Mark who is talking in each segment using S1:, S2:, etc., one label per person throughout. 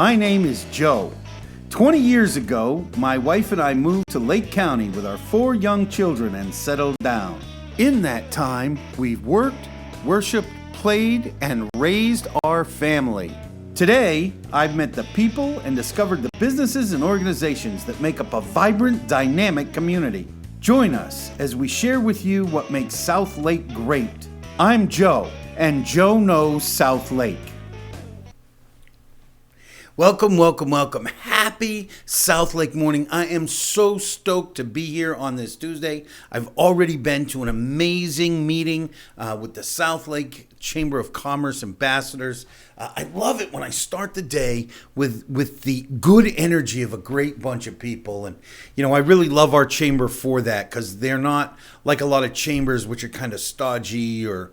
S1: My name is Joe. 20 years ago, my wife and I moved to Lake County with our 4 young children and settled down. In that time, we've worked, worshiped, played, and raised our family. Today, I've met the people and discovered the businesses and organizations that make up a vibrant, dynamic community. Join us as we share with you what makes South Lake great. I'm Joe, and Joe knows South Lake. Welcome, welcome, welcome. Happy South Lake morning. I am so stoked to be here on this Tuesday. I've already been to an amazing meeting with the South Lake Chamber of Commerce ambassadors. I love it when I start the day with the good energy of a great bunch of people. And, you know, I really love our chamber for that because they're not like a lot of chambers which are kind of stodgy or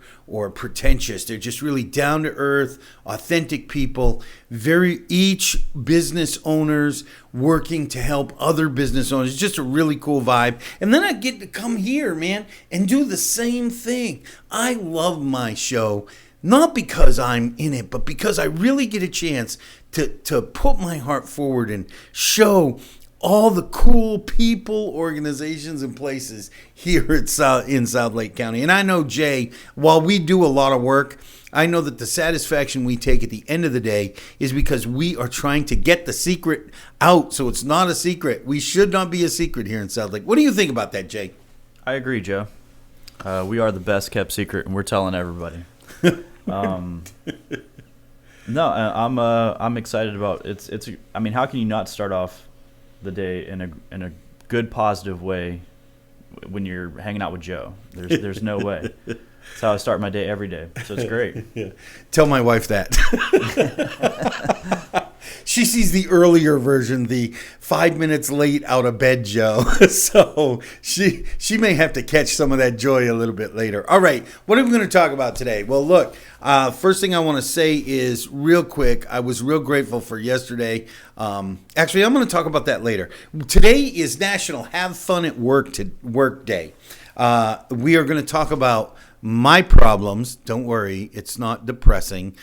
S1: pretentious. They're just really down to earth, authentic people, each business owners working to help other business owners. It's just a really cool vibe. And then I get to come here, man, and do the same thing. I love my show, not because I'm in it, but because I really get a chance to put my heart forward and show all the cool people, organizations, and places here in South Lake County. And I know, Jay, while we do a lot of work, I know that the satisfaction we take at the end of the day is because we are trying to get the secret out, so it's not a secret. We should not be a secret here in South Lake. What do you think about that, Jay?
S2: I agree, Joe. We are the best kept secret, and we're telling everybody. I'm excited about it's. I mean, how can you not start off the day in a good positive way when you're hanging out with Joe? There's no way. That's how I start my day every day. So it's great.
S1: Yeah. Tell my wife that. She sees the earlier version, the 5 minutes late out of bed Joe. So she may have to catch some of that joy a little bit later. All right. What are we going to talk about today? Well, look, first thing I want to say is real quick. I was real grateful for yesterday. Actually, I'm going to talk about that later. Today is National Have Fun at Work Day. We are going to talk about my problems. Don't worry, it's not depressing.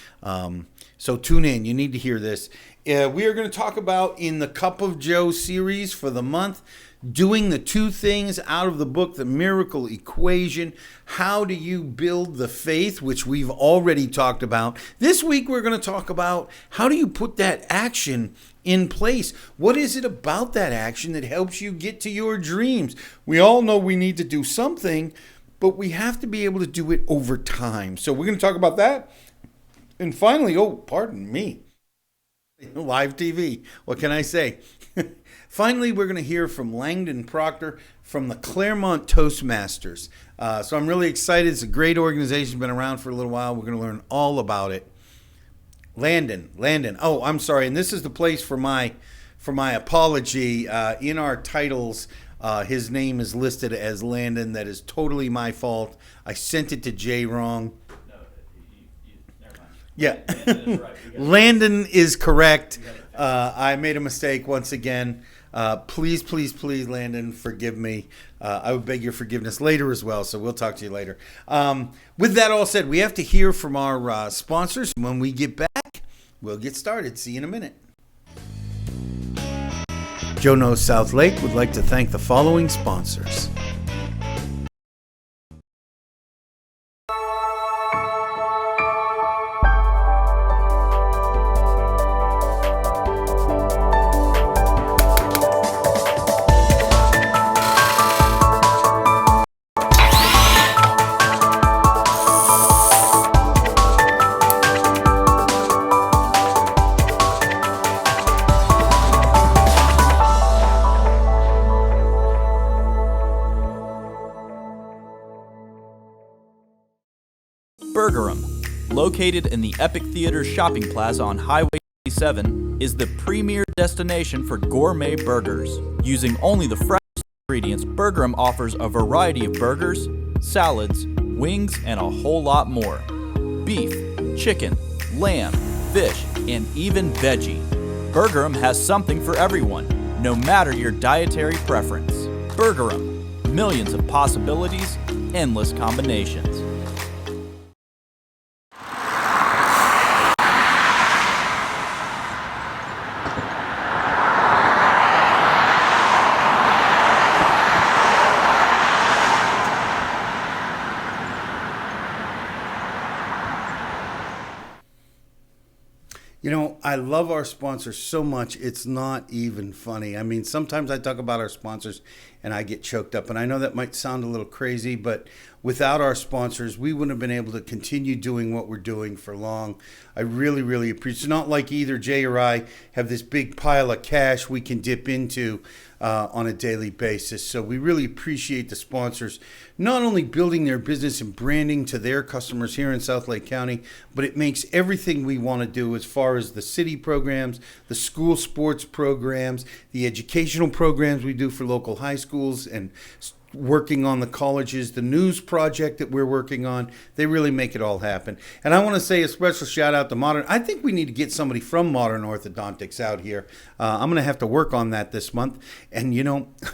S1: So tune in. You need to hear this. We are going to talk about in the Cup of Joe series for the month, doing the 2 things out of the book, The Miracle Equation. How do you build the faith, which we've already talked about. This week, we're going to talk about how do you put that action in place? What is it about that action that helps you get to your dreams? We all know we need to do something, but we have to be able to do it over time. So we're going to talk about that. And finally, pardon me, live TV. What can I say? Finally, we're going to hear from Landon Proctor from the Clermont Toastmasters. So I'm really excited. It's a great organization, been around for a little while. We're going to learn all about it. Landon. Oh, I'm sorry. And this is the place for my apology. In our titles, his name is listed as Landon. That is totally my fault. I sent it to Jay wrong.
S2: No, never mind.
S1: Yeah.
S2: Landon is right.
S1: Landon is correct. I made a mistake once again. Please, Landon, forgive me. I would beg your forgiveness later as well, so we'll talk to you later. With that all said, we have to hear from our sponsors. When we get back, we'll get started. See you in a minute. Joe Knows South Lake would like to thank the following sponsors.
S2: Located in the Epic Theater Shopping Plaza on Highway 87, is the premier destination for gourmet burgers. Using only the freshest ingredients, Burgerum offers a variety of burgers, salads, wings, and a whole lot more. Beef, chicken, lamb, fish, and even veggie. Burgerum has something for everyone, no matter your dietary preference. Burgerum, millions of possibilities, endless combinations.
S1: I love our sponsors so much, it's not even funny. I mean, sometimes I talk about our sponsors and I get choked up. And I know that might sound a little crazy, but without our sponsors, we wouldn't have been able to continue doing what we're doing for long. I really, really appreciate it. It's not like either Jay or I have this big pile of cash we can dip into on a daily basis. So we really appreciate the sponsors, not only building their business and branding to their customers here in South Lake County, but it makes everything we want to do as far as the city programs, the school sports programs, the educational programs we do for local high schools, and working on the colleges, the news project that we're working on. They really make it all happen. And I want to say a special shout out to Modern. I think we need to get somebody from Modern Orthodontics out here. I'm going to have to work on that this month. And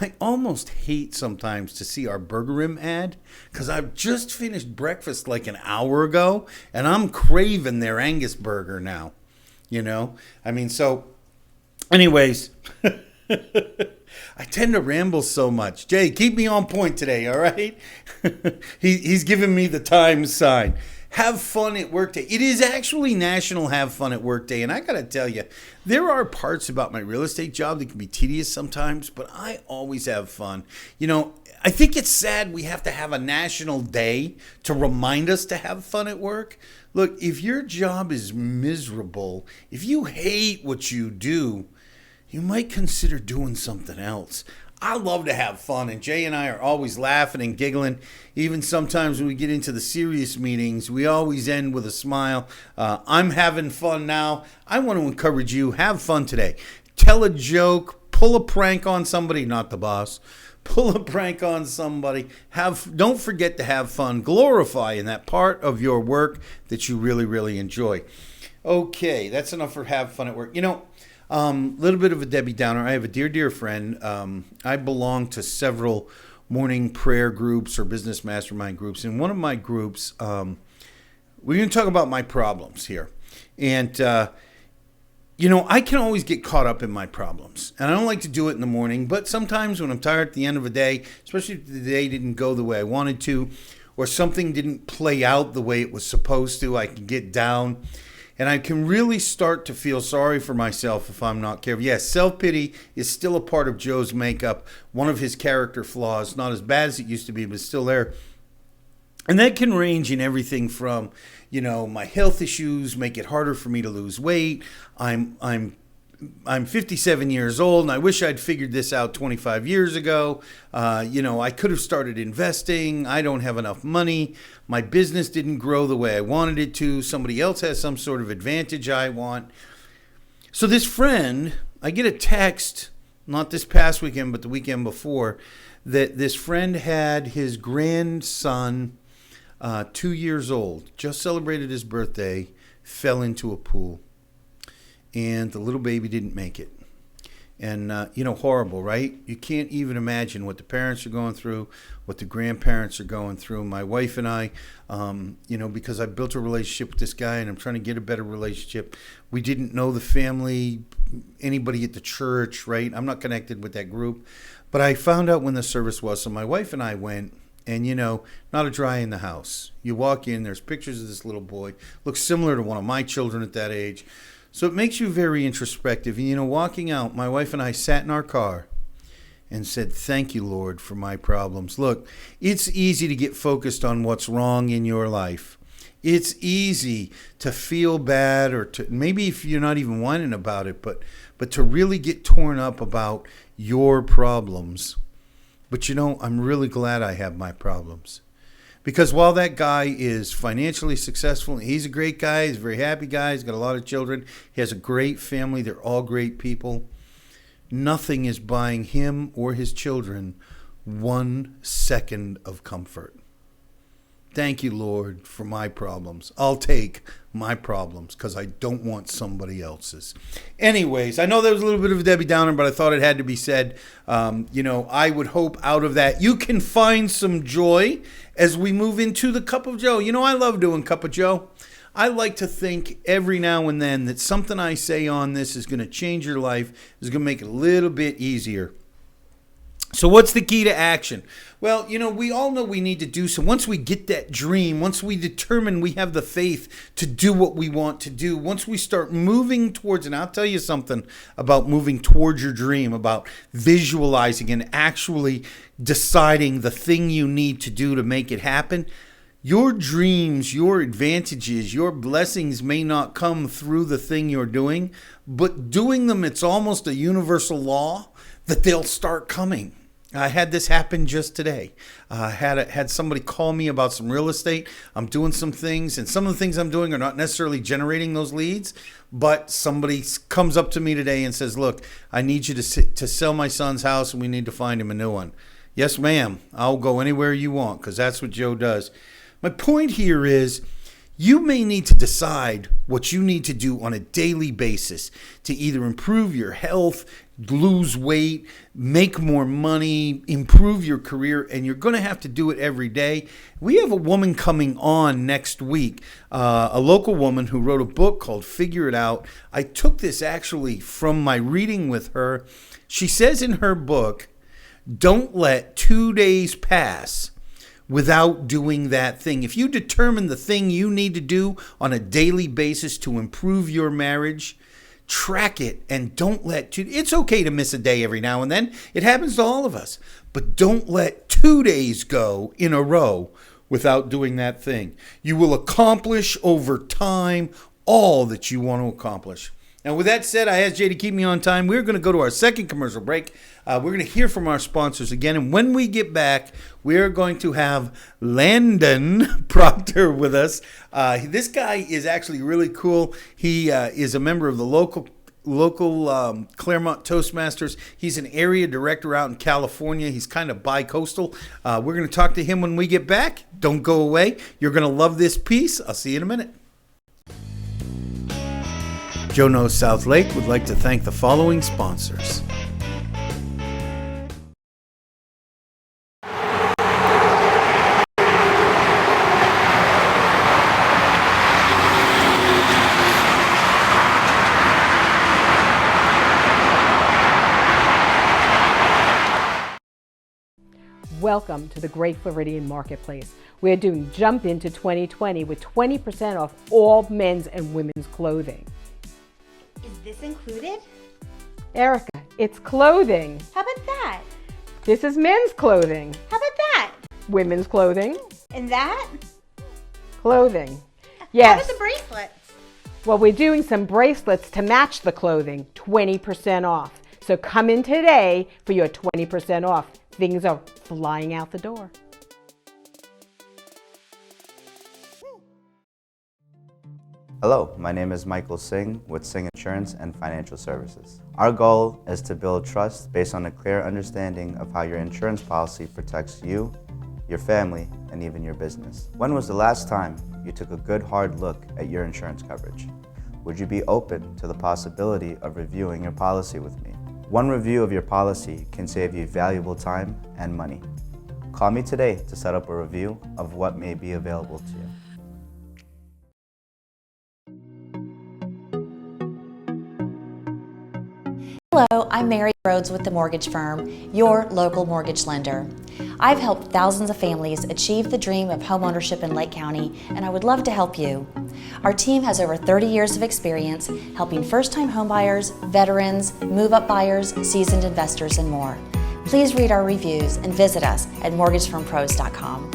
S1: I almost hate sometimes to see our Burgerim ad, because I've just finished breakfast like an hour ago and I'm craving their Angus burger now. So anyways, I tend to ramble so much. Jay, keep me on point today, all right? He's giving me the time sign. Have fun at work day. It is actually National Have Fun at Work Day, and I got to tell you, there are parts about my real estate job that can be tedious sometimes, but I always have fun. I think it's sad we have to have a national day to remind us to have fun at work. Look, if your job is miserable, if you hate what you do, you might consider doing something else. I love to have fun, and Jay and I are always laughing and giggling. Even sometimes when we get into the serious meetings, we always end with a smile. I'm having fun now. I want to encourage you, have fun today. Tell a joke, pull a prank on somebody, not the boss. Pull a prank on somebody. Don't forget to have fun. Glorify in that part of your work that you really, really enjoy. Okay, that's enough for have fun at work. Little bit of a Debbie Downer. I have a dear friend. I belong to several morning prayer groups or business mastermind groups. In one of my groups, we're going to talk about my problems here. And, I can always get caught up in my problems. And I don't like to do it in the morning. But sometimes when I'm tired at the end of a day, especially if the day didn't go the way I wanted to, or something didn't play out the way it was supposed to, I can get down. And I can really start to feel sorry for myself if I'm not careful. Yes, self-pity is still a part of Joe's makeup, one of his character flaws. Not as bad as it used to be, but still there. And that can range in everything from, my health issues make it harder for me to lose weight. I'm 57 years old, and I wish I'd figured this out 25 years ago. I could have started investing. I don't have enough money. My business didn't grow the way I wanted it to. Somebody else has some sort of advantage I want. So this friend, I get a text, not this past weekend, but the weekend before, that this friend had his grandson, 2 years old, just celebrated his birthday, fell into a pool. And the little baby didn't make it. And, horrible, right? You can't even imagine what the parents are going through, what the grandparents are going through. My wife and I, because I built a relationship with this guy and I'm trying to get a better relationship. We didn't know the family, anybody at the church, right? I'm not connected with that group. But I found out when the service was. So my wife and I went, and, not a dry in the house. You walk in, there's pictures of this little boy. Looks similar to one of my children at that age. So it makes you very introspective. And, walking out, my wife and I sat in our car and said, thank you, Lord, for my problems. Look, it's easy to get focused on what's wrong in your life. It's easy to feel bad, or to maybe if you're not even whining about it, but to really get torn up about your problems. But, I'm really glad I have my problems. Because while that guy is financially successful, he's a great guy, he's a very happy guy, he's got a lot of children, he has a great family, they're all great people, nothing is buying him or his children 1 second of comfort. Thank you, Lord, for my problems. I'll take my problems because I don't want somebody else's. Anyways, I know there was a little bit of a Debbie Downer, but I thought it had to be said. I would hope out of that you can find some joy as we move into the Cup of Joe. I love doing Cup of Joe. I like to think every now and then that something I say on this is going to change your life, is going to make it a little bit easier. So what's the key to action? Well, we all know we need to do so. Once we get that dream, once we determine we have the faith to do what we want to do, once we start moving towards, and I'll tell you something about moving towards your dream, about visualizing and actually deciding the thing you need to do to make it happen. Your dreams, your advantages, your blessings may not come through the thing you're doing, but doing them, it's almost a universal law that they'll start coming. I had this happen just today. I had somebody call me about some real estate. I'm doing some things, and some of the things I'm doing are not necessarily generating those leads, but somebody comes up to me today and says, look, I need you to sell my son's house, and we need to find him a new one. Yes, ma'am. I'll go anywhere you want, because that's what Joe does. My point here is, you may need to decide what you need to do on a daily basis to either improve your health, lose weight, make more money, improve your career, and you're going to have to do it every day. We have a woman coming on next week, a local woman who wrote a book called Figure It Out. I took this actually from my reading with her. She says in her book, don't let 2 days pass without doing that thing. If you determine the thing you need to do on a daily basis to improve your marriage, track it and don't let it's okay to miss a day every now and then. It happens to all of us. But don't let 2 days go in a row without doing that thing. You will accomplish over time all that you want to accomplish. Now, with that said, I asked Jay to keep me on time. We're going to go to our second commercial break. We're going to hear from our sponsors again. And when we get back, we're going to have Landon Proctor with us. This guy is actually really cool. He is a member of the local Clermont Toastmasters. He's an area director out in California. He's kind of bi-coastal. We're going to talk to him when we get back. Don't go away. You're going to love this piece. I'll see you in a minute. Joe Knows South Lake would like to thank the following sponsors.
S3: Welcome to the Great Floridian Marketplace. We're doing Jump Into 2020 with 20% off all men's and women's clothing.
S4: Is this included?
S3: Erica, it's clothing.
S4: How about that?
S3: This is men's clothing.
S4: How about that?
S3: Women's clothing.
S4: And that?
S3: Clothing.
S4: How
S3: Yes.
S4: about the bracelets?
S3: Well, we're doing some bracelets to match the clothing, 20% off. So come in today for your 20% off. Things are flying out the door.
S5: Hello, my name is Michael Singh with Singh Insurance and Financial Services. Our goal is to build trust based on a clear understanding of how your insurance policy protects you, your family, and even your business. When was the last time you took a good hard look at your insurance coverage? Would you be open to the possibility of reviewing your policy with me? One review of your policy can save you valuable time and money. Call me today to set up a review of what may be available to you.
S6: Hello, I'm Mary Rhodes with the mortgage firm, your local mortgage lender. I've helped thousands of families achieve the dream of homeownership in Lake County, and I would love to help you. Our team has over 30 years of experience helping first-time homebuyers, veterans, move-up buyers, seasoned investors, and more. Please read our reviews and visit us at mortgagefirmpros.com.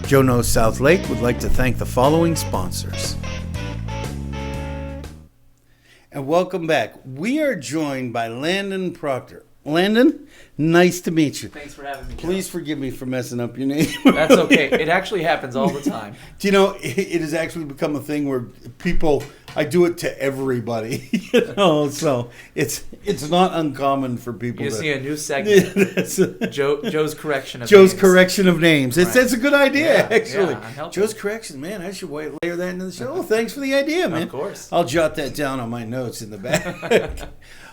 S1: Joe Knows South Lake would like to thank the following sponsors. And welcome back. We are joined by Landon Proctor. Landon, nice to meet you.
S7: Thanks for having me, Joe.
S1: Please forgive me for messing up your name.
S7: That's okay. It actually happens all the time.
S1: Do you know, it has actually become a thing where I do it to everybody. So it's not uncommon for people
S7: You
S1: to
S7: see a new segment. Joe's correction of
S1: Joe's
S7: names.
S1: correction of names.
S7: Right.
S1: That's a good idea,
S7: Yeah,
S1: actually.
S7: yeah, I'm helping.
S1: Joe's correction, man. I should layer that into the show. Thanks for the idea, man.
S7: Of course.
S1: I'll jot that down on my notes in the back.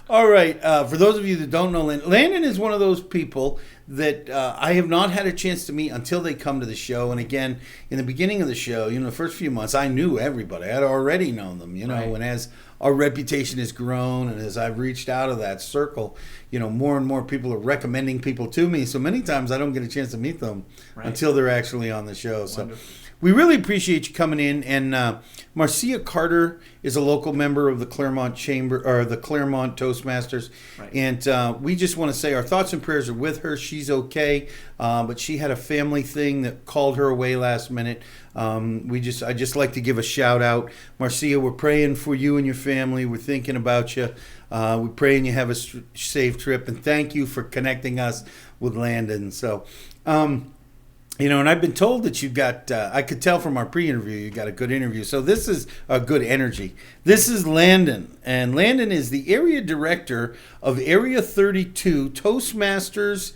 S1: All right. For those of you that don't know, Landon is one of those people that I have not had a chance to meet until they come to the show. And again, in the beginning of the show, the first few months, I knew everybody. I had already known them,
S7: Right.
S1: And as our reputation has grown and as I've reached out of that circle, more and more people are recommending people to me. So many times I don't get a chance to meet them
S7: Right.
S1: until they're actually on the show. So
S7: Wonderful.
S1: we really appreciate you coming in. And Marcia Carter is a local member of the Clermont Chamber, or the Clermont Toastmasters.
S7: Right.
S1: And we just want to say our thoughts and prayers are with her. She's okay, but she had a family thing that called her away last minute. I just like to give a shout out. Marcia, we're praying for you and your family. We're thinking about you. We're praying you have a safe trip. And thank you for connecting us with Landon. So, and I've been told that you got, I could tell from our pre-interview, you got a good interview. So this is a good energy. This is Landon. And Landon is the area director of Area 32 Toastmasters,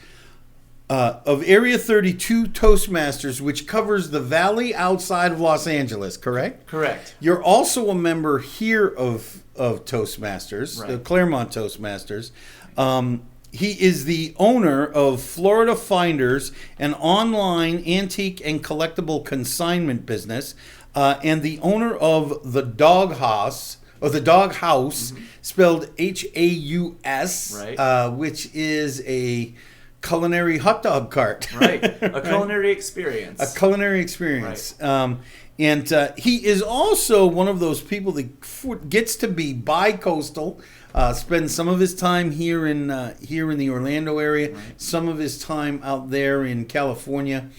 S1: which covers the valley outside of Los Angeles, correct?
S7: Correct.
S1: You're also a member here of Toastmasters, the
S7: Right.
S1: Clermont Toastmasters. He is the owner of Florida Finders, an online antique and collectible consignment business, and the owner of the Dog House, spelled Haus,
S7: Right.
S1: which is a culinary hot dog cart.
S7: Right. A culinary experience.
S1: A culinary experience. And he is also one of those people that gets to be bi-coastal, spends some of his time here in the Orlando area, some of his time out there in California.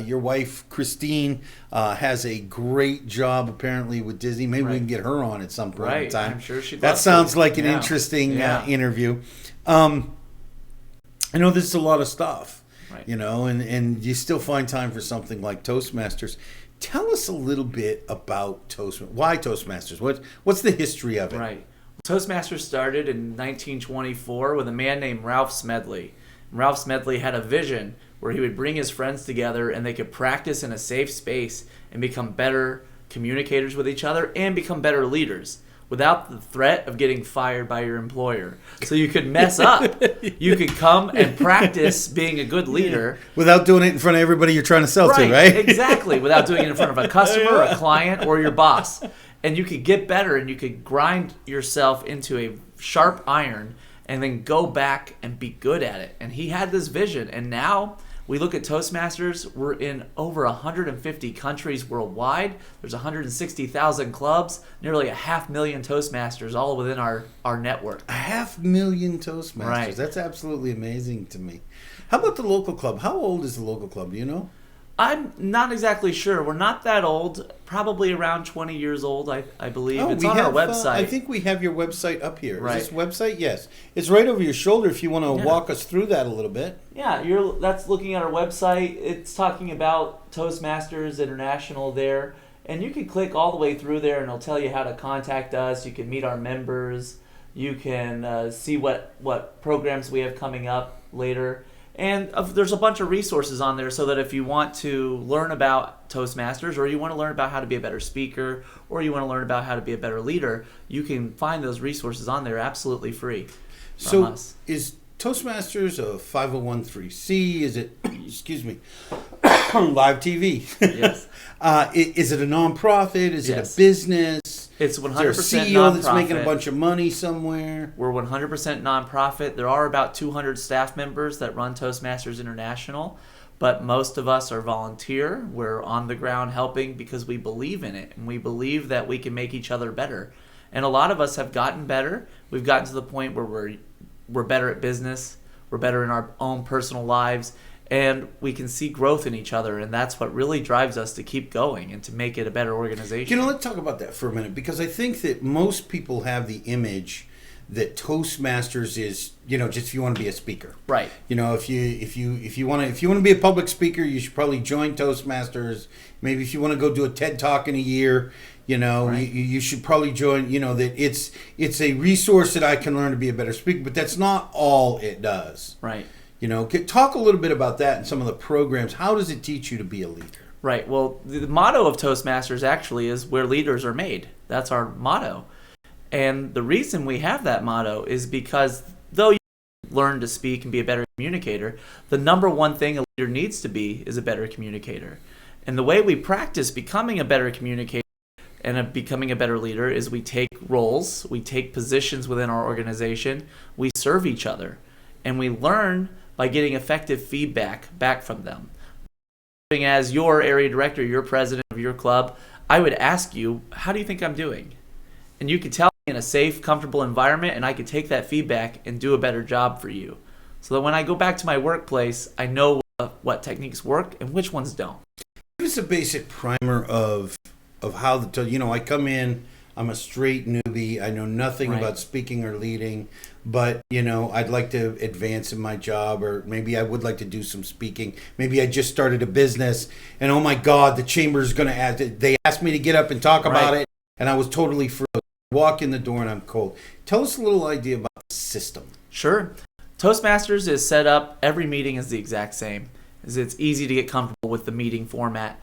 S1: Your wife, Christine, has a great job apparently with Disney. Maybe we can get her on at some point in
S7: Right.
S1: time.
S7: I'm sure she'd
S1: That
S7: love
S1: sounds
S7: to.
S1: like an
S7: Yeah.
S1: interesting
S7: Yeah.
S1: interview. I know this is a lot of stuff,
S7: Right.
S1: and you still find time for something like Toastmasters. Tell us a little bit about Toastmasters. Why Toastmasters? What's the history of it?
S7: Right. Toastmasters started in 1924 with a man named Ralph Smedley. Ralph Smedley had a vision where he would bring his friends together and they could practice in a safe space and become better communicators with each other and become better leaders without the threat of getting fired by your employer. So you could mess up. You could come and practice being a good leader.
S1: Without doing it in front of everybody you're trying to sell to, right?
S7: Exactly. Without doing it in front of a customer, a client, or your boss. And you could get better and you could grind yourself into a sharp iron and then go back and be good at it. And he had this vision. And now we look at Toastmasters. We're in over 150 countries worldwide. There's 160,000 clubs, nearly 500,000 Toastmasters all within our network.
S1: 500,000 Toastmasters.
S7: Right.
S1: That's absolutely amazing to me. How about the local club? How old is the local club? Do you know?
S7: I'm not exactly sure. We're not that old. Probably around 20 years old, I believe. It's on our website.
S1: I think we have your website up here.
S7: Right.
S1: Is this website? Yes. It's right over your shoulder if you want to walk us through that a little bit.
S7: Yeah, that's looking at our website. It's talking about Toastmasters International there. And you can click all the way through there and it'll tell you how to contact us. You can meet our members. You can see what programs we have coming up later. And there's a bunch of resources on there so that if you want to learn about Toastmasters or you want to learn about how to be a better speaker or you want to learn about how to be a better leader, you can find those resources on there absolutely free from us.
S1: Is Toastmasters a 501(c)(3)? Is it, live TV?
S7: Yes.
S1: Is it a nonprofit? Is it
S7: Yes.
S1: a business?
S7: It's
S1: Is
S7: 100%
S1: there a CEO
S7: nonprofit.
S1: that's making a bunch of money somewhere?
S7: We're 100% nonprofit. There are about 200 staff members that run Toastmasters International, but most of us are volunteer. We're on the ground helping because we believe in it, and we believe that we can make each other better. And a lot of us have gotten better. We've gotten to the point where we're better at business, we're better in our own personal lives, and we can see growth in each other, and that's what really drives us to keep going and to make it a better organization.
S1: Let's talk about that for a minute, because I think that most people have the image that Toastmasters is, just if you want to be a speaker.
S7: Right.
S1: If you want to be a public speaker, you should probably join Toastmasters. Maybe if you want to go do a TED Talk in a year,
S7: Right.
S1: you should probably join. That it's a resource that I can learn to be a better speaker, but that's not all it does.
S7: Right.
S1: Talk a little bit about that and some of the programs. How does it teach you to be a leader?
S7: Right. Well, the motto of Toastmasters actually is where leaders are made. That's our motto. And the reason we have that motto is because though you learn to speak and be a better communicator, the number one thing a leader needs to be is a better communicator. And the way we practice becoming a better communicator and becoming a better leader is we take roles, we take positions within our organization, we serve each other, and we learn by getting effective feedback back from them. As your area director, your president of your club, I would ask you, how do you think I'm doing? And you could tell me in a safe, comfortable environment, and I could take that feedback and do a better job for you. So that when I go back to my workplace, I know what techniques work and which ones don't.
S1: Give us a basic primer of how I come in, I'm a straight newbie, I know nothing about speaking or leading, but I'd like to advance in my job, or maybe I would like to do some speaking. Maybe I just started a business and oh my God, the chamber is going to ask, they asked me to get up and talk about it, and I was totally frozen. Walk in the door and I'm cold. Tell us a little idea about the system.
S7: Sure. Toastmasters is set up, every meeting is the exact same. It's easy to get comfortable with the meeting format.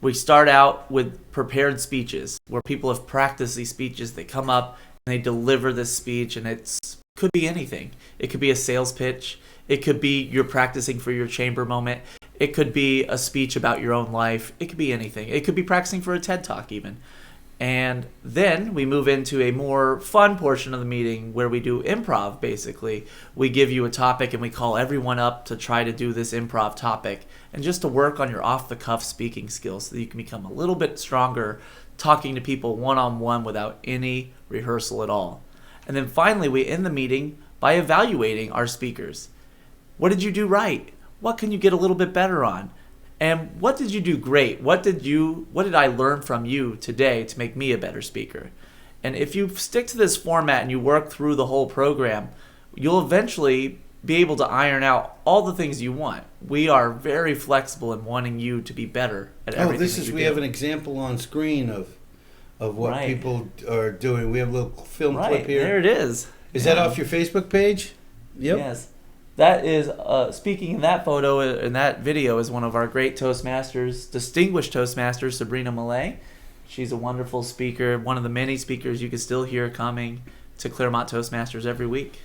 S7: We start out with prepared speeches where people have practiced these speeches. They come up and they deliver this speech, and it could be anything. It could be a sales pitch. It could be you're practicing for your chamber moment. It could be a speech about your own life. It could be anything. It could be practicing for a TED Talk even. And then we move into a more fun portion of the meeting where we do improv, basically. We give you a topic and we call everyone up to try to do this improv topic and just to work on your off-the-cuff speaking skills so that you can become a little bit stronger talking to people one-on-one without any rehearsal at all. And then finally, we end the meeting by evaluating our speakers. What did you do right? What can you get a little bit better on? And what did you do great? What did I learn from you today to make me a better speaker? And if you stick to this format and you work through the whole program, you'll eventually be able to iron out all the things you want. We are very flexible in wanting you to be better at everything.
S1: We have an example on screen of what people are doing. We have a little film clip here.
S7: There it is.
S1: Is that off your Facebook page? Yep.
S7: Yes. That is, speaking in that photo, in that video, is one of our great Toastmasters, distinguished Toastmasters, Sabrina Millay. She's a wonderful speaker, one of the many speakers you can still hear coming to Clermont Toastmasters every week.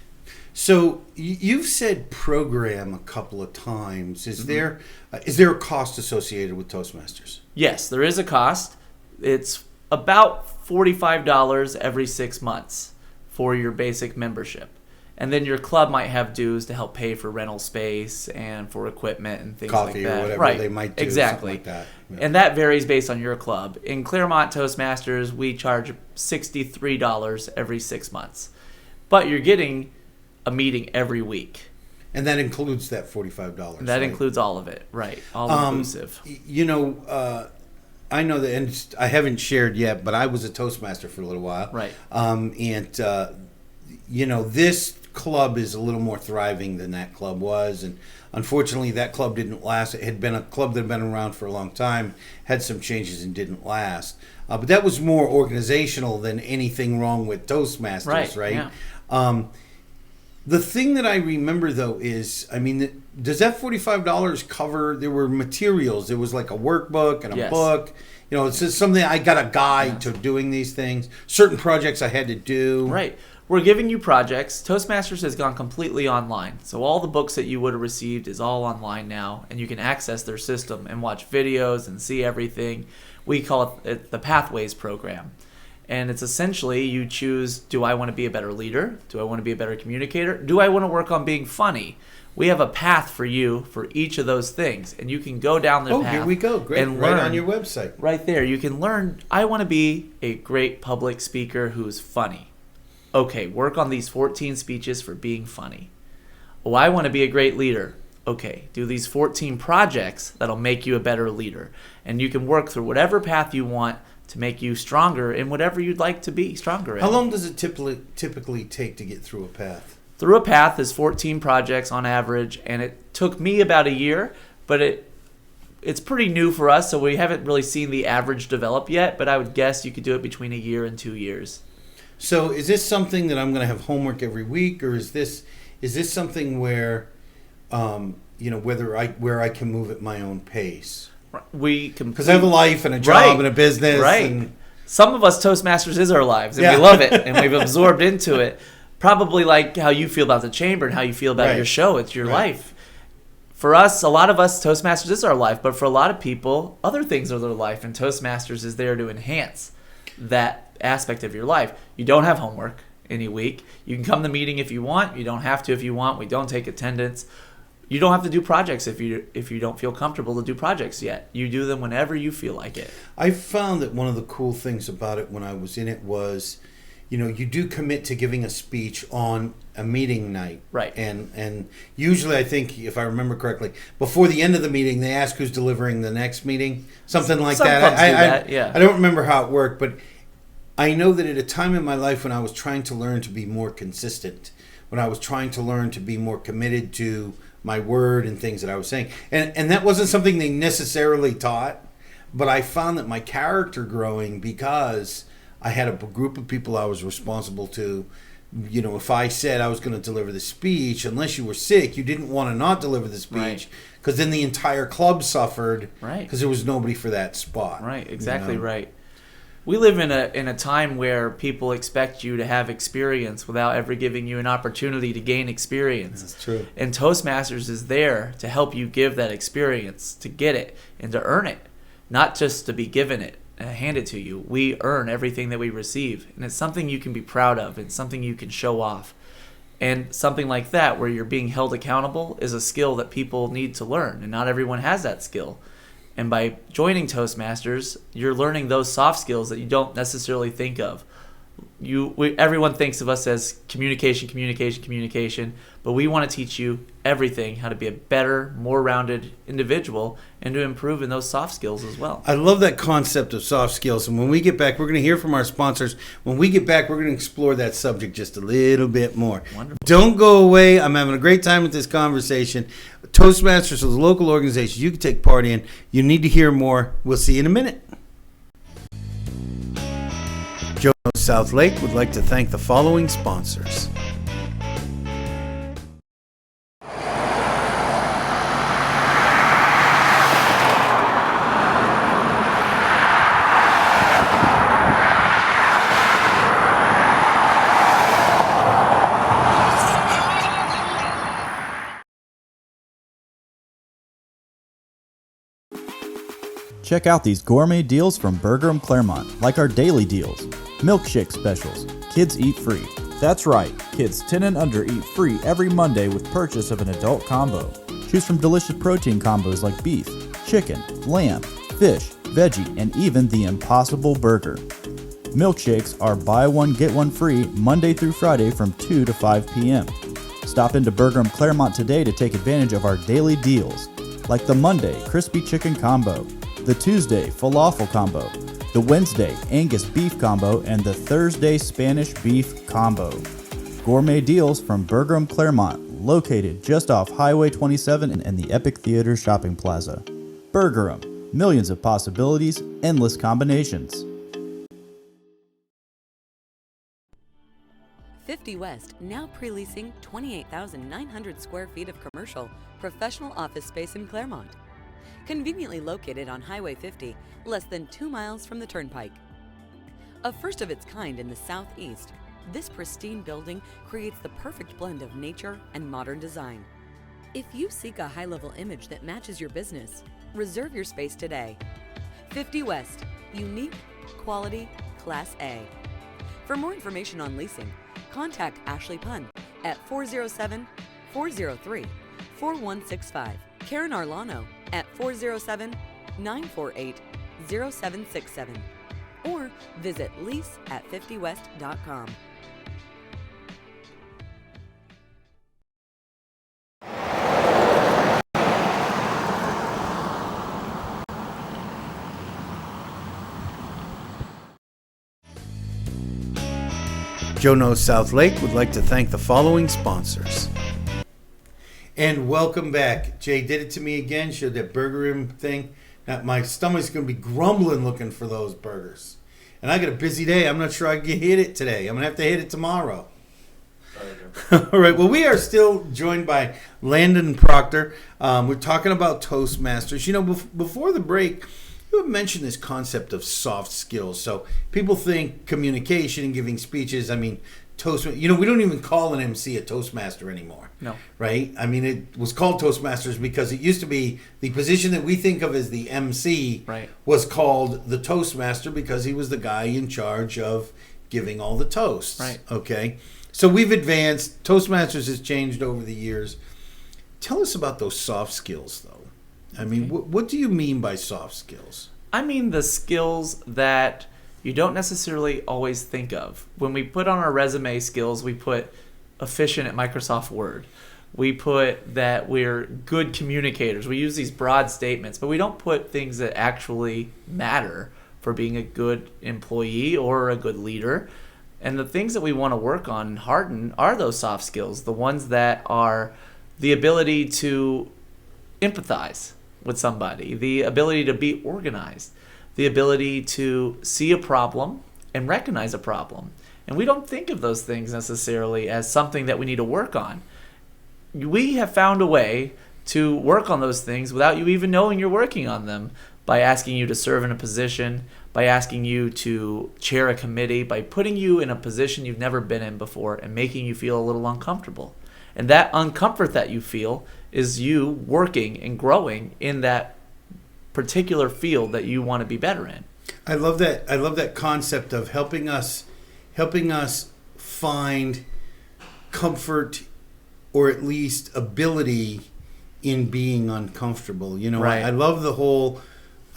S1: So you've said program a couple of times. Is there a cost associated with Toastmasters?
S7: Yes, there is a cost. It's about $45 every 6 months for your basic membership. And then your club might have dues to help pay for rental space and for equipment and things like that.
S1: Coffee or whatever they might do.
S7: Exactly.
S1: Something like that. Yeah.
S7: And that varies based on your club. In Clermont Toastmasters, we charge $63 every 6 months. But you're getting a meeting every week.
S1: And that includes that $45.
S7: That includes all of it, right? All inclusive.
S1: I know that, and I haven't shared yet, but I was a Toastmaster for a little while.
S7: Right.
S1: This club is a little more thriving than that club was, and unfortunately that club didn't last. It had been a club that had been around for a long time, had some changes and didn't last, but that was more organizational than anything wrong with Toastmasters, right?
S7: Yeah.
S1: The thing that I remember though is, does that $45 cover, there were materials, there was like a workbook and a book, it's just something, I got a guide to doing these things, certain projects I had to do.
S7: Right. We're giving you projects. Toastmasters has gone completely online. So all the books that you would have received is all online now, and you can access their system and watch videos and see everything. We call it the Pathways program. And it's essentially you choose, do I want to be a better leader? Do I want to be a better communicator? Do I want to work on being funny? We have a path for you for each of those things, and you can go down the path.
S1: Oh, here we go. Great.
S7: And
S1: right
S7: learn.
S1: On your website.
S7: Right there. You can learn, I want to be a great public speaker who's funny. Okay, work on these 14 speeches for being funny. Oh, I want to be a great leader. Okay, do these 14 projects that'll make you a better leader. And you can work through whatever path you want to make you stronger in whatever you'd like to be stronger in.
S1: How long does it typically take to get through a path?
S7: Through a path is 14 projects on average, and it took me about a year, but it's pretty new for us, so we haven't really seen the average develop yet, but I would guess you could do it between a year and 2 years.
S1: So is this something that I'm going to have homework every week, or is this something where, where I can move at my own pace?
S7: We can,
S1: because I have a life and a job and a business.
S7: Right.
S1: And
S7: some of us, Toastmasters is our lives, and
S1: Yeah.
S7: we love it, and we've absorbed into it. Probably like how you feel about the chamber and how you feel about
S1: Right.
S7: your show. It's your
S1: Right.
S7: life. For us, a lot of us, Toastmasters is our life, but for a lot of people, other things are their life, and Toastmasters is there to enhance that aspect of your life. You don't have homework any week. You can come to the meeting if you want. You don't have to if you want. We don't take attendance. You don't have to do projects if you don't feel comfortable to do projects yet. You do them whenever you feel like it.
S1: I found that one of the cool things about it when I was in it was, you do commit to giving a speech on a meeting night.
S7: Right.
S1: And usually, I think, if I remember correctly, before the end of the meeting, they ask who's delivering the next meeting. Something like
S7: Some
S1: that.
S7: clubs do that, yeah.
S1: I don't remember how it worked, but I know that at a time in my life when I was trying to learn to be more consistent, when I was trying to learn to be more committed to my word and things that I was saying, and that wasn't something they necessarily taught, but I found that my character growing because I had a group of people I was responsible to. If I said I was going to deliver the speech, unless you were sick, you didn't want to not deliver the speech, because then the entire club suffered,
S7: Right.
S1: because there was nobody for that spot.
S7: Right, exactly right. We live in a time where people expect you to have experience without ever giving you an opportunity to gain experience.
S1: That's true.
S7: And Toastmasters is there to help you give that experience, to get it and to earn it, not just to be given it and handed to you. We earn everything that we receive, and it's something you can be proud of. It's something you can show off. And something like that, where you're being held accountable, is a skill that people need to learn, and not everyone has that skill. And by joining Toastmasters, you're learning those soft skills that you don't necessarily think of. Everyone thinks of us as communication, but we want to teach you everything, how to be a better, more rounded individual, and to improve in those soft skills as well.
S1: I love that concept of soft skills. And when we get back, we're going to hear from our sponsors. When we get back, we're going to explore that subject just a little bit more.
S7: Wonderful.
S1: Don't go away. I'm having a great time with this conversation. Toastmasters is a local organization you can take part in. You need to hear more. We'll see you in a minute. Joe South Lake would like to thank the following sponsors.
S2: Check out these gourmet deals from Burger Clermont, like our daily deals. Milkshake specials. Kids eat free. That's right, kids 10 and under eat free every Monday with purchase of an adult combo. Choose from delicious protein combos like beef, chicken, lamb, fish, veggie, and even the Impossible Burger. Milkshakes are buy one get one free Monday through Friday from 2 to 5 p.m. Stop into Burger Clermont today to take advantage of our daily deals, like the Monday Crispy Chicken Combo, the Tuesday Falafel Combo, the Wednesday Angus Beef Combo, and the Thursday Spanish Beef Combo. Gourmet deals from Burger Clermont, located just off Highway 27 and the Epic Theater Shopping Plaza. Burger millions of possibilities, endless combinations.
S8: 50 West, now pre-leasing 28,900 square feet of commercial, professional office space in Clermont. Conveniently located on Highway 50, less than 2 miles from the Turnpike. A first of its kind in the Southeast, this pristine building creates the perfect blend of nature and modern design. If you seek a high-level image that matches your business, reserve your space today. 50 West, unique, quality, Class A. For more information on leasing, contact Ashley Pun at 407-403-4165. Karen Arlano at 407-948-0767. Or visit lease@50west.com.
S1: Joe Knows South Lake would like to thank the following sponsors. And welcome back. Jay did it to me again, showed that burger thing. Now, my stomach's going to be grumbling looking for those burgers. And I got a busy day. I'm not sure I can hit it today. I'm going to have to hit it tomorrow. All right. Well, we are still joined by Landon Proctor. We're talking about Toastmasters. You know, before the break, You mentioned this concept of soft skills. So people think communication and giving speeches. I mean, we don't even call an MC a Toastmaster anymore.
S7: No.
S1: Right? I mean, it was called Toastmasters because it used to be the position that we think of as the MC was called the Toastmaster because he was the guy in charge of giving all the toasts.
S7: Right.
S1: Okay? So we've advanced. Toastmasters has changed over the years. Tell us about those soft skills, though. I mean, what do you mean by soft skills?
S7: I mean the skills that you don't necessarily always think of. When we put on our resume skills, we put efficient at Microsoft Word. We put that we're good communicators. We use these broad statements, but we don't put things that actually matter for being a good employee or a good leader. And the things that we want to work on and harden are those soft skills, the ones that are the ability to empathize with somebody, the ability to be organized, the ability to see a problem and recognize a problem. And we don't think of those things necessarily as something that we need to work on. We have found a way to work on those things without you even knowing you're working on them, by asking you to serve in a position, by asking you to chair a committee, by putting you in a position you've never been in before and making you feel a little uncomfortable. And that uncomfort that you feel is you working and growing in that particular field that you want to be better in.
S1: I love that. I love that concept of helping us find comfort, or at least ability, in being uncomfortable. You know,
S7: Right.
S1: I love the whole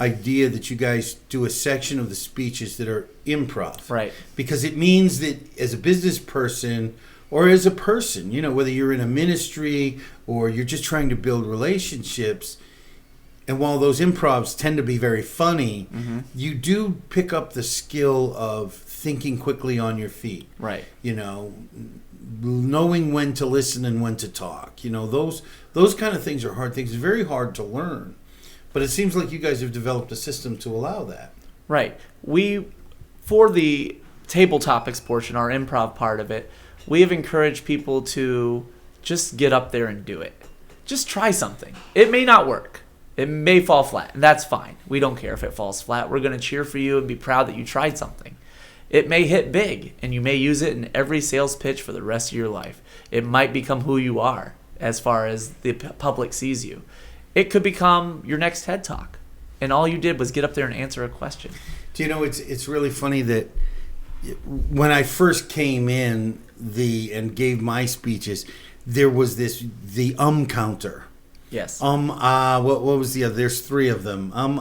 S1: idea that you guys do a section of the speeches that are improv.
S7: Right.
S1: Because it means that as a business person or as a person, you know, whether you're in a ministry or you're just trying to build relationships, and while those improvs tend to be very funny, you do pick up the skill of thinking quickly on your feet.
S7: Right.
S1: You know, knowing when to listen and when to talk. You know, those kind of things are hard things. It's very hard to learn. But it seems like you guys have developed a system to allow that.
S7: Right. For the table topics portion, our improv part of it, we have encouraged people to just get up there and do it. Just try something. It may not work. It may fall flat, and that's fine. We don't care if it falls flat. We're going to cheer for you and be proud that you tried something. It may hit big, and you may use it in every sales pitch for the rest of your life. It might become who you are as far as the public sees you. It could become your next TED Talk, and all you did was get up there and answer a question.
S1: Do you know, it's really funny that when I first came in and gave my speeches, there was the counter.
S7: Yes.
S1: What was the other? There's three of them. And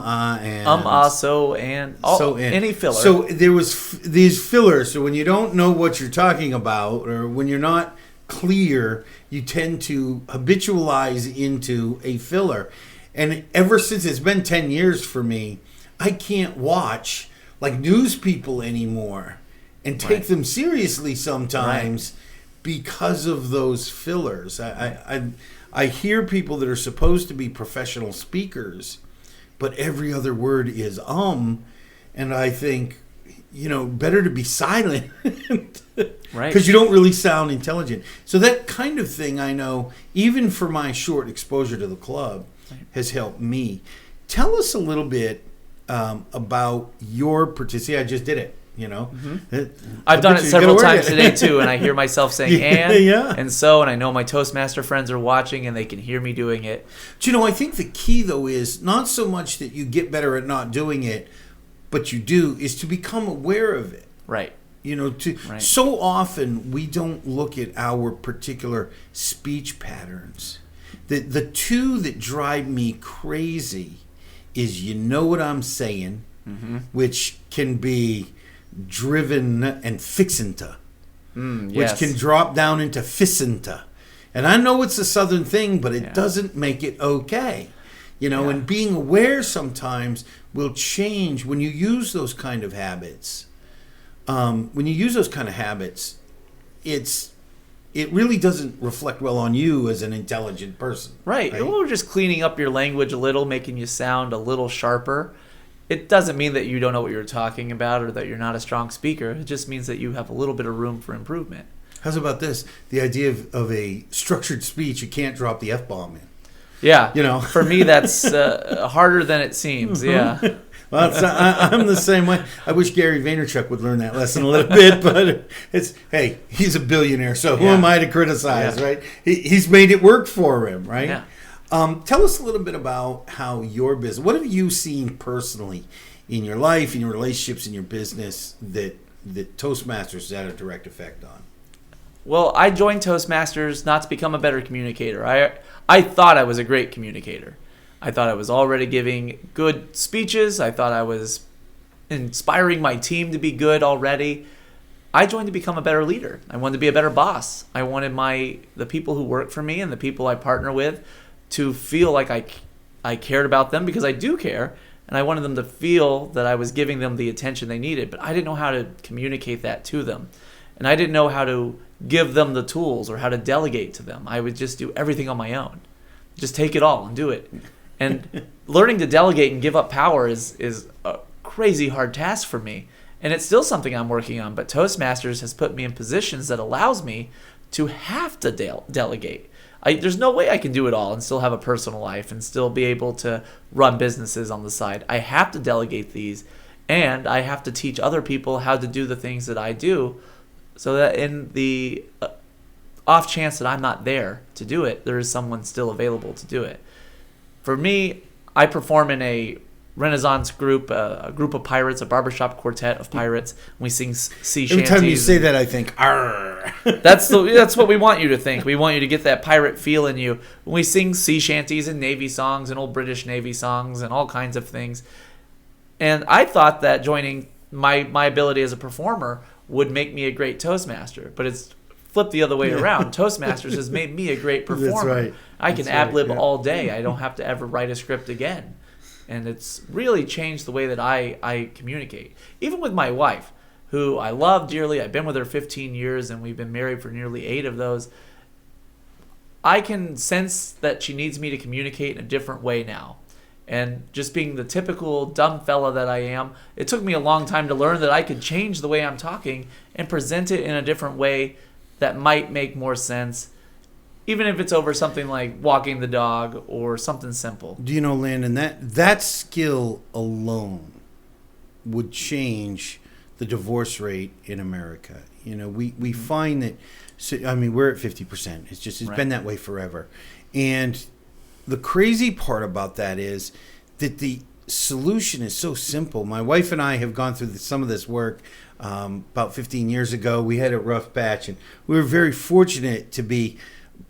S7: any filler.
S1: So there was these fillers. So when you don't know what you're talking about, or when you're not clear, you tend to habitualize into a filler. And ever since, it's been 10 years for me, I can't watch like news people anymore and take them seriously sometimes because of those fillers. I hear people that are supposed to be professional speakers, but every other word is and I think, you know, better to be silent.
S7: Right.
S1: Because you don't really sound intelligent. So that kind of thing, I know, even for my short exposure to the club, has helped me. Tell us a little bit about your participation. I just did it. You know,
S7: I've done it several times today too, and I hear myself saying and so, and I know my Toastmaster friends are watching and they can hear me doing it.
S1: Do you know, I think the key though is not so much that you get better at not doing it, but you do, is to become aware of it.
S7: Right.
S1: You know, so often we don't look at our particular speech patterns. The two that drive me crazy is, you know what I'm saying, which can be driven and fixinta, which can drop down into fissinta. And I know it's a southern thing, but it doesn't make it okay. You know, and being aware sometimes will change when you use those kind of habits. It really doesn't reflect well on you as an intelligent person.
S7: Right. We're just cleaning up your language a little, making you sound a little sharper. It doesn't mean that you don't know what you're talking about or that you're not a strong speaker. It just means that you have a little bit of room for improvement.
S1: How's about this? The idea of a structured speech, you can't drop the F-bomb in.
S7: Yeah.
S1: You know,
S7: for me, that's harder than it seems. Yeah.
S1: Well, I'm the same way. I wish Gary Vaynerchuk would learn that lesson a little bit, but hey, he's a billionaire, so who am I to criticize, right? He's made it work for him, right?
S7: Yeah.
S1: Tell us a little bit about how your business, what have you seen personally in your life, in your relationships, in your business that Toastmasters has had a direct effect on?
S7: Well, I joined Toastmasters not to become a better communicator. I thought I was a great communicator. I thought I was already giving good speeches. I thought I was inspiring my team to be good already. I joined to become a better leader. I wanted to be a better boss. I wanted the people who work for me and the people I partner with to feel like I cared about them, because I do care, and I wanted them to feel that I was giving them the attention they needed. But I didn't know how to communicate that to them, and I didn't know how to give them the tools or how to delegate to them. I would just do everything on my own. Just take it all and do it. And learning to delegate and give up power is a crazy hard task for me. And it's still something I'm working on. But Toastmasters has put me in positions that allows me to have to delegate. There's no way I can do it all and still have a personal life and still be able to run businesses on the side. I have to delegate these, and I have to teach other people how to do the things that I do, so that in the off chance that I'm not there to do it, there is someone still available to do it. For me, I perform in a Renaissance group, a group of pirates, a barbershop quartet of pirates. We sing sea shanties.
S1: Every time you say that, I think, arr.
S7: That's what we want you to think. We want you to get that pirate feel in you. We sing sea shanties and Navy songs and old British Navy songs and all kinds of things. And I thought that joining my ability as a performer would make me a great Toastmaster, but it's flipped the other way around. Toastmasters has made me a great performer.
S1: That's right.
S7: I can ad-lib all day. I don't have to ever write a script again. And it's really changed the way that I communicate. Even with my wife, who I love dearly. I've been with her 15 years, and we've been married for nearly 8 of those. I can sense that she needs me to communicate in a different way now. And just being the typical dumb fella that I am, it took me a long time to learn that I could change the way I'm talking and present it in a different way that might make more sense, even if it's over something like walking the dog or something simple.
S1: Do you know, Landon, that skill alone would change the divorce rate in America. You know, we find that, we're at 50%. It's been that way forever. And the crazy part about that is that the solution is so simple. My wife and I have gone through some of this work about 15 years ago. We had a rough patch, and we were very fortunate to be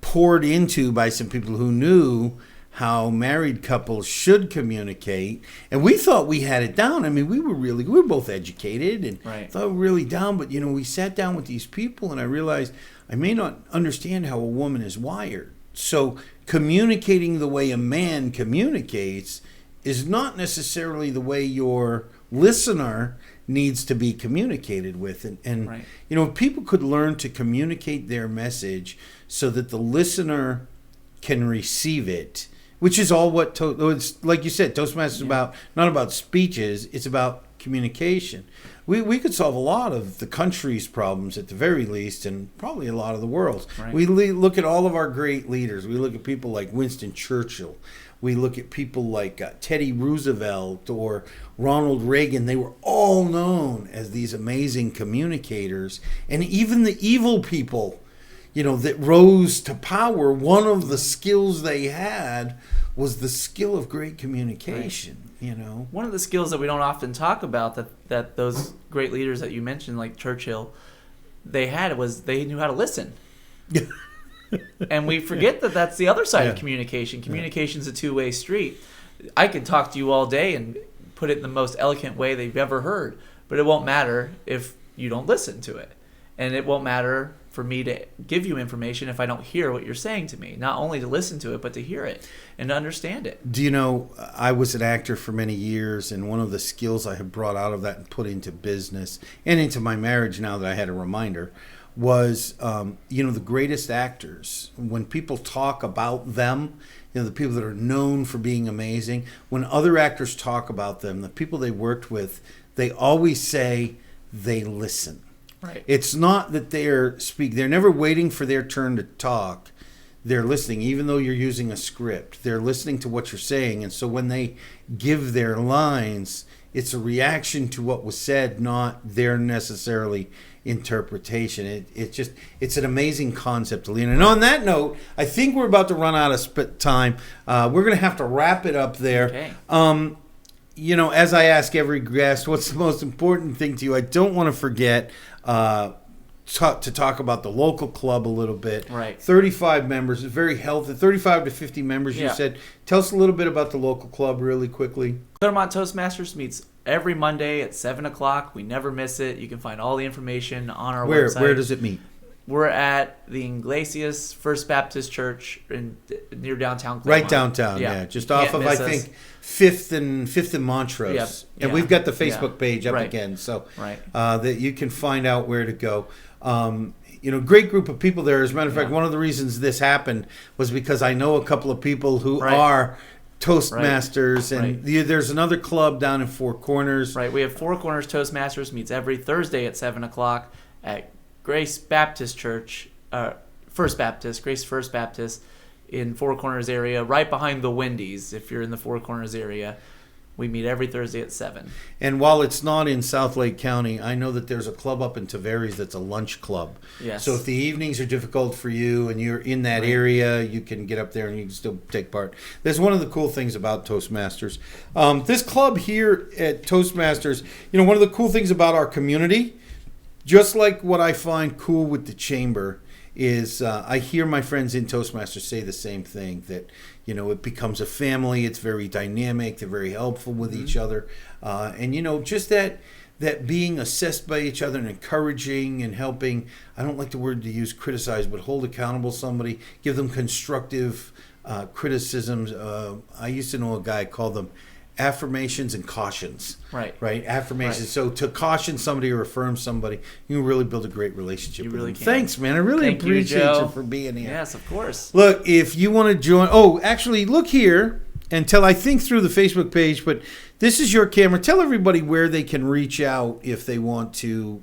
S1: poured into by some people who knew how married couples should communicate, and we thought we had it down. I mean, we were both educated and thought we were really down, but we sat down with these people, and I realized I may not understand how a woman is wired. So communicating the way a man communicates is not necessarily the way your listener needs to be communicated with. And if people could learn to communicate their message so that the listener can receive it, which is all what, it's like you said, Toastmasters is about, not about speeches, it's about communication. We could solve a lot of the country's problems at the very least, and probably a lot of the world's. We look at all of our great leaders. We look at people like Winston Churchill. We look at people like Teddy Roosevelt or Ronald Reagan. They were all known as these amazing communicators. And even the evil people, that rose to power, one of the skills they had was the skill of great communication.
S7: One of the skills that we don't often talk about that those great leaders that you mentioned, like Churchill, they had was they knew how to listen. And we forget that that's the other side of communication. Communication's a two-way street. I could talk to you all day and put it in the most eloquent way they've ever heard, but it won't matter if you don't listen to it. And it won't matter for me to give you information if I don't hear what you're saying to me. Not only to listen to it, but to hear it and to understand it.
S1: Do you know, I was an actor for many years, and one of the skills I have brought out of that and put into business and into my marriage now that I had a reminder was, the greatest actors, when people talk about them, the people that are known for being amazing, when other actors talk about them, the people they worked with, they always say they listen.
S7: Right.
S1: It's not that they're never waiting for their turn to talk. They're listening, even though you're using a script. They're listening to what you're saying. And so when they give their lines, it's a reaction to what was said, not their necessarily interpretation. It's an amazing concept, Alina. And on that note, I think we're about to run out of time. We're going to have to wrap it up there.
S7: Okay.
S1: As I ask every guest, what's the most important thing to you? I don't want to forget to talk about the local club a little bit.
S7: Right.
S1: 35 members, very healthy. 35 to 50 members, you said. Tell us a little bit about the local club really quickly.
S7: Clermont Toastmasters meets every Monday at 7 o'clock. We never miss it. You can find all the information on our website.
S1: Where does it meet?
S7: We're at the Iglesias First Baptist Church near downtown Clermont.
S1: Right downtown, yeah. Just off of, I think, 5th and Montrose.
S7: Yep.
S1: And
S7: Yeah.
S1: we've got the Facebook page up
S7: Right.
S1: again, so
S7: Right.
S1: that you can find out where to go. Great group of people there. As a matter of fact,
S7: Yeah.
S1: one of the reasons this happened was because I know a couple of people who
S7: Right.
S1: are Toastmasters, and
S7: Right.
S1: there's another club down in Four Corners.
S7: Right. We have Four Corners Toastmasters meets every Thursday at 7 o'clock at Grace Baptist Church, Grace First Baptist in Four Corners area, right behind the Wendy's. If you're in the Four Corners area, we meet every Thursday at 7.
S1: And while it's not in South Lake County, I know that there's a club up in Tavares that's a lunch club.
S7: Yes.
S1: So if the evenings are difficult for you and you're in that
S7: Right.
S1: area, you can get up there and you can still take part. That's one of the cool things about Toastmasters. This club here at Toastmasters, one of the cool things about our community, just like what I find cool with the chamber, is I hear my friends in Toastmasters say the same thing, that it becomes a family. It's very dynamic. They're very helpful with each other, and just that being assessed by each other and encouraging and helping. I don't like the word to use criticize, but hold accountable somebody, give them constructive criticisms. I used to know a guy, called them affirmations and cautions. Right. Affirmations.
S7: Right.
S1: So to caution somebody or affirm somebody, you can really build a great relationship with
S7: really
S1: them.
S7: can.
S1: Thanks, man. I really
S7: Thank you,
S1: appreciate
S7: Joe.
S1: you for being here.
S7: Yes, of course.
S1: Look, if you want to join, actually, look here until I think through the Facebook page, but this is your camera. Tell everybody where they can reach out if they want to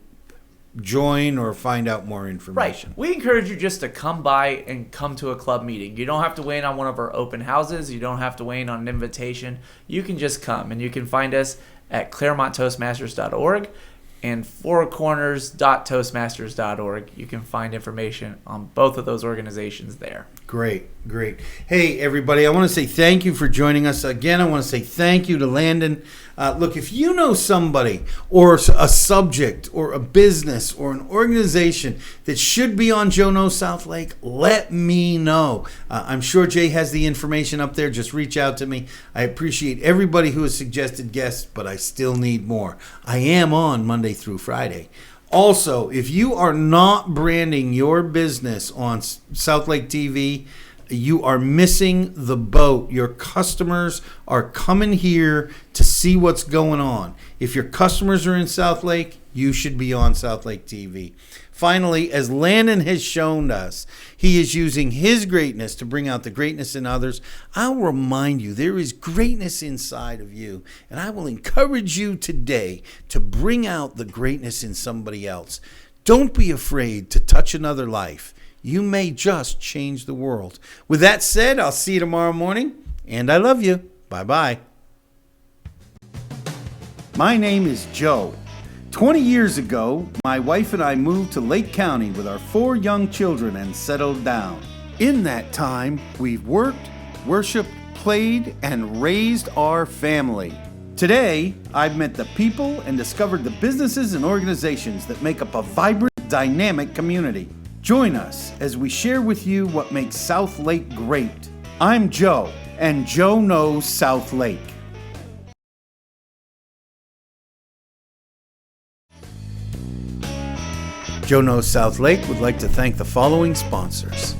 S1: join or find out more information.
S7: Right. We encourage you just to come by and come to a club meeting. You don't have to wait on one of our open houses. You don't have to wait on an invitation. You can just come, and you can find us at ClermontToastmasters.org and fourcorners.toastmasters.org. You can find information on both of those organizations there.
S1: Great. Hey, everybody, I want to say thank you for joining us. Again, I want to say thank you to Landon. Look, if you know somebody or a subject or a business or an organization that should be on Joe Knows South Lake, let me know. I'm sure Jay has the information up there. Just reach out to me. I appreciate everybody who has suggested guests, but I still need more. I am on Monday through Friday. Also, if you are not branding your business on South Lake TV, you are missing the boat. Your customers are coming here to see what's going on. If your customers are in South Lake, you should be on South Lake TV. Finally, as Landon has shown us, he is using his greatness to bring out the greatness in others. I'll remind you, there is greatness inside of you, and I will encourage you today to bring out the greatness in somebody else. Don't be afraid to touch another life. You may just change the world. With that said, I'll see you tomorrow morning, and I love you. Bye-bye. My name is Joe. 20 years ago, my wife and I moved to Lake County with our 4 young children and settled down. In that time, we've worked, worshiped, played, and raised our family. Today, I've met the people and discovered the businesses and organizations that make up a vibrant, dynamic community. Join us as we share with you what makes South Lake great. I'm Joe, and Joe Knows South Lake. Joe Knows South Lake would like to thank the following sponsors: